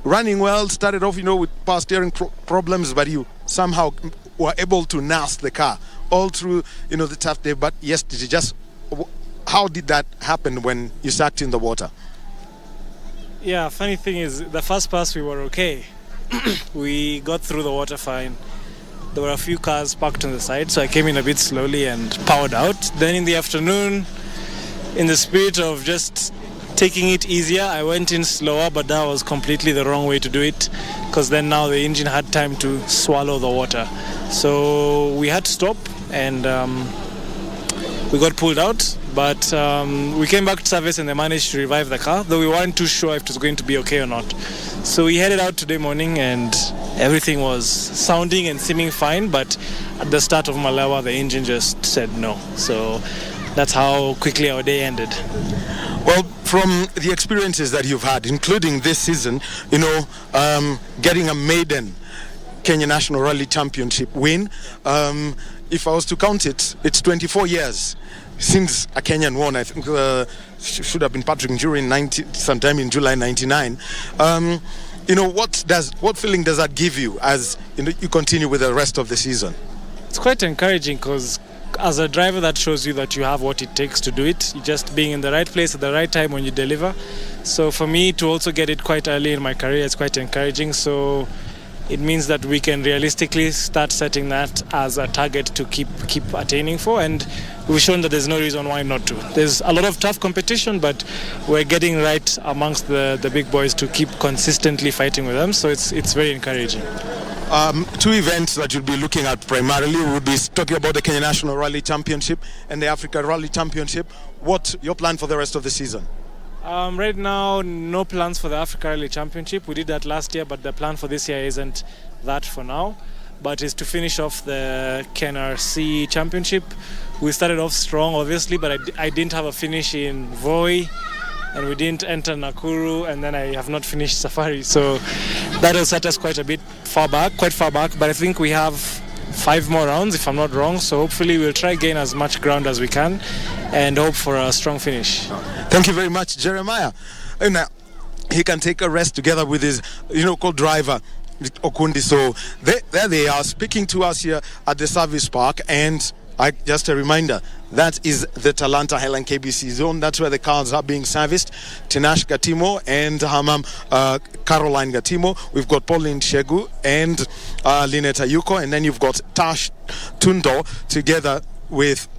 Running well, started off, with power steering problems, but you somehow were able to nurse the car all through, the tough day. But yesterday, how did that happen when you sucked in the water? Yeah, funny thing is, the first pass we were okay. We got through the water fine. There were a few cars parked on the side, so I came in a bit slowly and powered out. Then in the afternoon, in the spirit of just taking it easier, I went in slower, but that was completely the wrong way to do it, because then now the engine had time to swallow the water. So we had to stop, and we got pulled out, but we came back to service and they managed to revive the car, though we weren't too sure if it was going to be okay or not. So we headed out today morning and everything was sounding and seeming fine, but at the start of Malewa, the engine just said no. So that's how quickly our day ended. Well, from the experiences that you've had, including this season, getting a maiden Kenya National Rally Championship win, if I was to count it, it's 24 years since a Kenyan won. I think should have been Patrick Njuri sometime in July 99. What feeling does that give you as you continue with the rest of the season? It's quite encouraging, because as a driver, that shows you that you have what it takes to do it. You're just being in the right place at the right time when you deliver. So for me to also get it quite early in my career, it's quite encouraging. So it means that we can realistically start setting that as a target to keep attaining for, and we've shown that there's no reason why not to. There's a lot of tough competition, but we're getting right amongst the big boys to keep consistently fighting with them, so it's very encouraging. Two events that you'll be looking at primarily, we'll be talking about the Kenya National Rally Championship and the Africa Rally Championship. What's your plan for the rest of the season? Right now, no plans for the Africa Rally Championship. We did that last year, but the plan for this year isn't that for now, but is to finish off the KNRC Championship. We started off strong, obviously, but I didn't have a finish in Voi, and we didn't enter Nakuru, and then I have not finished Safari. So that will set us quite far back, but I think we have 5 more rounds, if I'm not wrong. So hopefully we'll try gain as much ground as we can and hope for a strong finish. Thank you very much, Jeremiah. And he can take a rest together with his, co-driver, Okundi. So there they are speaking to us here at the service park. And just a reminder, that is the Talanta Highland KBC zone. That's where the cars are being serviced. Tinash Gatimo and Hamam Caroline Gatimo. We've got Pauline Shegu and Lynette Ayuko. And then you've got Tash Tundo together with